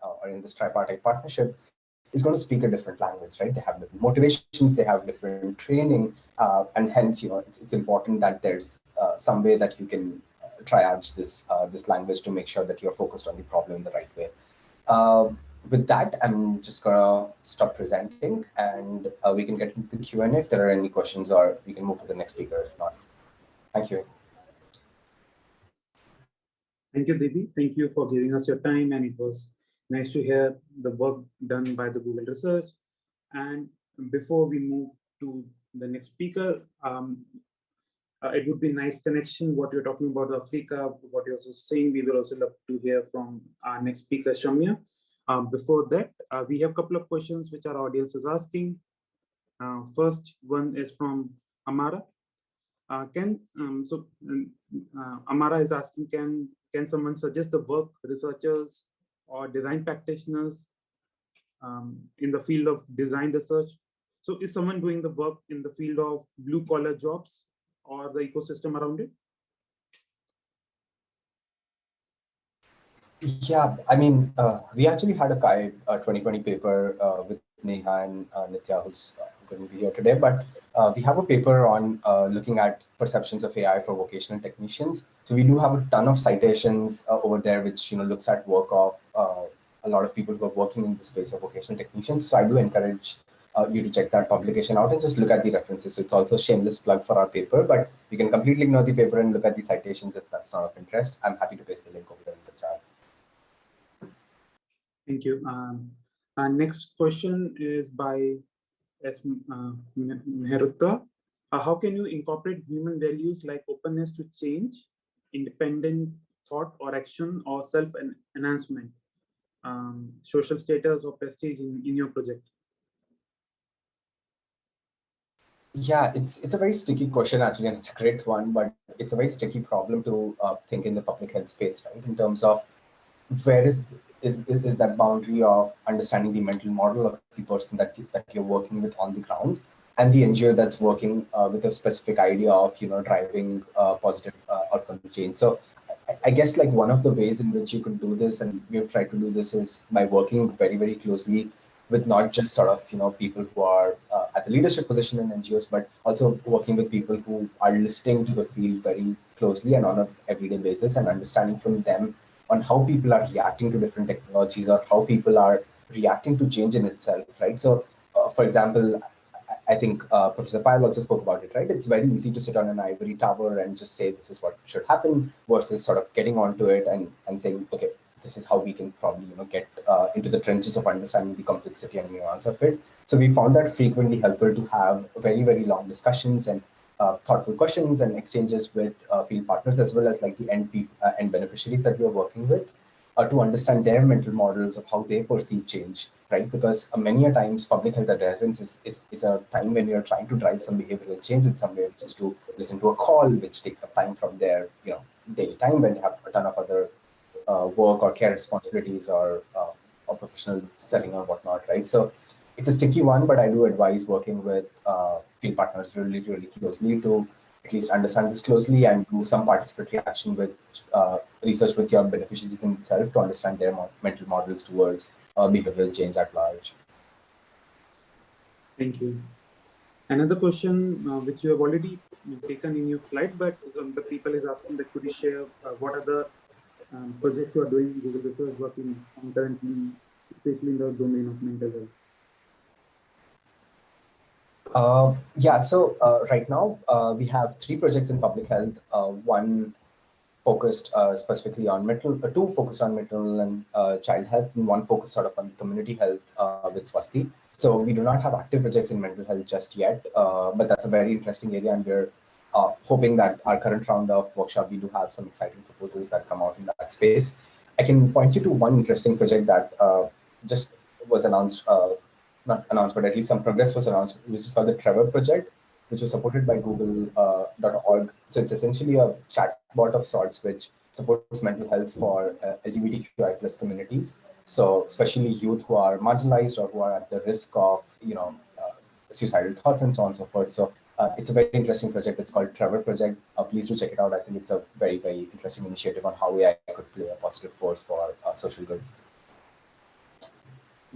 or in this tripartite partnership is going to speak a different language, right? They have different motivations, they have different training, and hence, it's important that there's some way that you can triage this language to make sure that you're focused on the problem in the right way. With that, I'm just gonna stop presenting, and we can get into the Q&A if there are any questions, or we can move to the next speaker if not. Thank you. Thank you, Divy. Thank you for giving us your time, and it was nice to hear the work done by the Google research. And before we move to the next speaker, it would be nice connection, what you're talking about Africa, what you're also saying. We will also love to hear from our next speaker, Shamya. Before that, we have a couple of questions which our audience is asking. First one is from Amara. Amara is asking, can someone suggest the work researchers or design practitioners in the field of design research? So is someone doing the work in the field of blue collar jobs or the ecosystem around it? Yeah, I mean, we actually had a 2020 paper with Neha and Nitya, who's going to be here today, but we have a paper on looking at perceptions of AI for vocational technicians. So we do have a ton of citations over there, which looks at work of a lot of people who are working in the space of vocational technicians. So I do encourage you to check that publication out and just look at the references. So it's also a shameless plug for our paper, but you can completely ignore the paper and look at the citations if that's not of interest. I'm happy to paste the link over there in the chat. Thank you. Our next question is by S. Mehrutta. How can you incorporate human values like openness to change, independent thought or action, or self-enhancement, social status or prestige in your project? Yeah, it's a very sticky question actually, and it's a great one, but it's a very sticky problem to think in the public health space, right? In terms of where is that boundary of understanding the mental model of the person that you're working with on the ground, and the NGO that's working with a specific idea of driving positive outcome change. So I guess like one of the ways in which you could do this, and we've tried to do this, is by working very, very closely with not just sort of people who are at the leadership position in NGOs, but also working with people who are listening to the field very closely and on an everyday basis, and understanding from them on how people are reacting to different technologies, or how people are reacting to change in itself, right? So, for example, I think Professor Payal also spoke about it, right? It's very easy to sit on an ivory tower and just say this is what should happen, versus sort of getting onto it and saying, okay, this is how we can probably get into the trenches of understanding the complexity and nuance of it. So we found that frequently helpful to have very, very long discussions and thoughtful questions and exchanges with field partners, as well as like the end beneficiaries that we are working with, to understand their mental models of how they perceive change, right? Because many a times public health adherence is a time when you're trying to drive some behavioral change in some way, which is to listen to a call, which takes up time from their daily time when they have a ton of other work or care responsibilities or professional setting or whatnot, right? So it's a sticky one, but I do advise working with field partners really, really closely to at least understand this closely and do some participatory action with research with your beneficiaries in itself to understand their mental models towards behavioral change at large. Thank you. Another question which you have already taken in your slide, but the people is asking that could you share what are the projects you are doing Google Research working on currently, especially in the domain of mental health? Yeah, so right now we have 3 projects in public health. One focused specifically on two focused on mental and child health, and one focused sort of on community health with Swasti. So we do not have active projects in mental health just yet, but that's a very interesting area, and we're hoping that our current round of workshop, we do have some exciting proposals that come out in that space. I can point you to one interesting project that just was announced, not announced, but at least some progress was announced, which is called the Trevor Project, which was supported by Google.org. So it's essentially a chatbot of sorts, which supports mental health for LGBTQI plus communities. So especially youth who are marginalized or who are at the risk of, suicidal thoughts and so on and so forth. So it's a very interesting project. It's called Trevor Project. Please do check it out. I think it's a very, very interesting initiative on how AI could play a positive force for social good.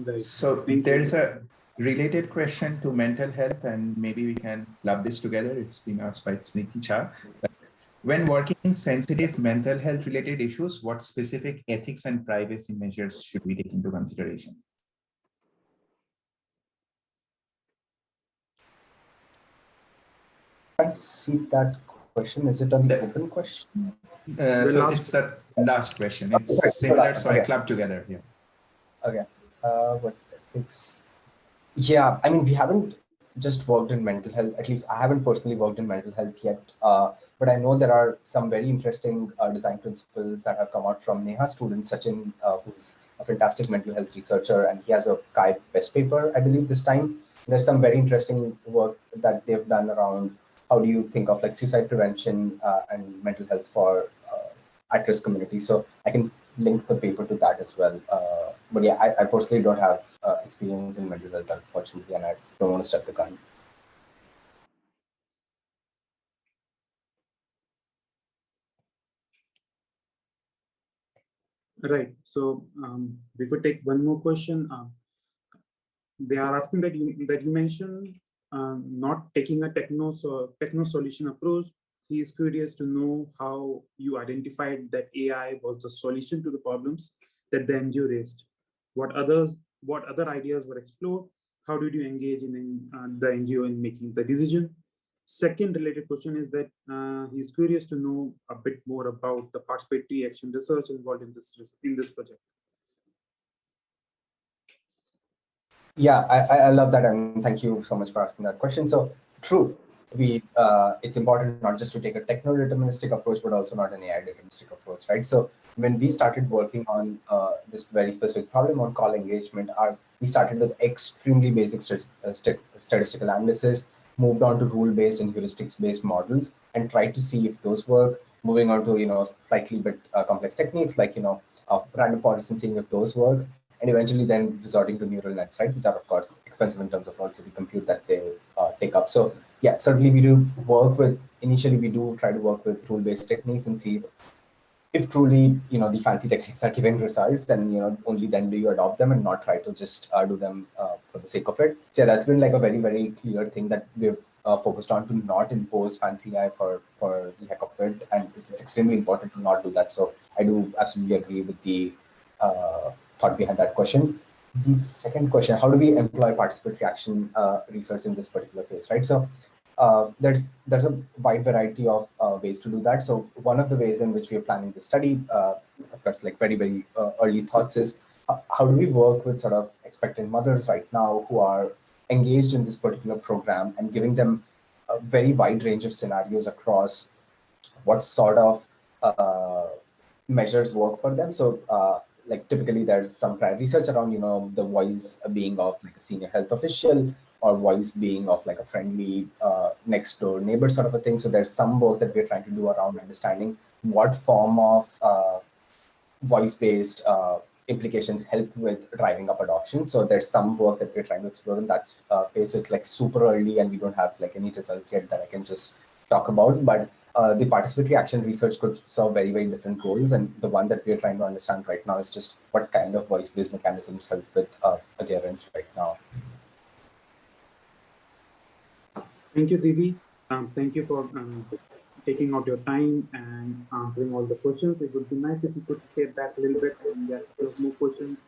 Right. So Thank there you. is a related question to mental health, and maybe we can club this together. It's been asked by Smriti Cha. When working in sensitive mental health related issues, what specific ethics and privacy measures should we take into consideration? I can't see that question. Is it on the open question? So it's the last question. It's similar, so I clubbed together here. Okay. What ethics? Yeah, I mean, we haven't just worked in mental health. At least I haven't personally worked in mental health yet. But I know there are some very interesting design principles that have come out from Neha student Sachin, who's a fantastic mental health researcher, and he has a Kai best paper, I believe, this time. There's some very interesting work that they've done around how do you think of like suicide prevention and mental health for at-risk communities. So I can link the paper to that as well. But yeah, I personally don't have experience in mental health, unfortunately, and I don't want to step the gun. Right. So we could take one more question. They are asking that you mentioned not taking a techno solution approach. He is curious to know how you identified that AI was the solution to the problems that the NGO raised. What other ideas were explored? How did you engage in the NGO in making the decision? Second related question is that he's curious to know a bit more about the participatory action research involved in this project. Yeah, I love that, and thank you so much for asking that question. So true, it's important not just to take a techno-deterministic approach, but also not an AI-deterministic approach, right? So when we started working on this very specific problem on call engagement, we started with extremely basic statistical analysis, moved on to rule-based and heuristics-based models, and tried to see if those work. Moving on to slightly bit complex techniques like of random forest and seeing if those work, and eventually then resorting to neural nets, right, which are of course expensive in terms of also the compute that they take up. So yeah, certainly initially we do try to work with rule-based techniques and see if truly the fancy techniques are giving results, and only then do you adopt them and not try to just do them for the sake of it. So yeah, that's been like a very, very clear thing that we've focused on, to not impose fancy AI for the heck of it, and it's extremely important to not do that. So I do absolutely agree with the thought behind that question. The second question: how do we employ participatory action research in this particular case, right? So there's a wide variety of ways to do that. So one of the ways in which we are planning the study, of course, like very, very early thoughts, is how do we work with sort of expectant mothers right now who are engaged in this particular program, and giving them a very wide range of scenarios across what sort of measures work for them. So like typically there's some prior research around the voice being of like a senior health official, or voice being of like a friendly next door neighbor sort of a thing. So there's some work that we're trying to do around understanding what form of voice-based implications help with driving up adoption. So there's some work that we're trying to explore in that space. So it's like super early, and we don't have like any results yet that I can just talk about. But the participatory action research could serve very, very different goals. And the one that we're trying to understand right now is just what kind of voice-based mechanisms help with adherence right now. Thank you, Divy. Thank you for taking out your time and answering all the questions. It would be nice if you could step back a little bit, and we have a couple of more questions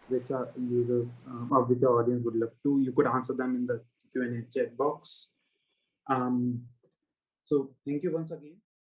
which our users or which our audience would love to. You could answer them in the Q&A chat box. So thank you once again.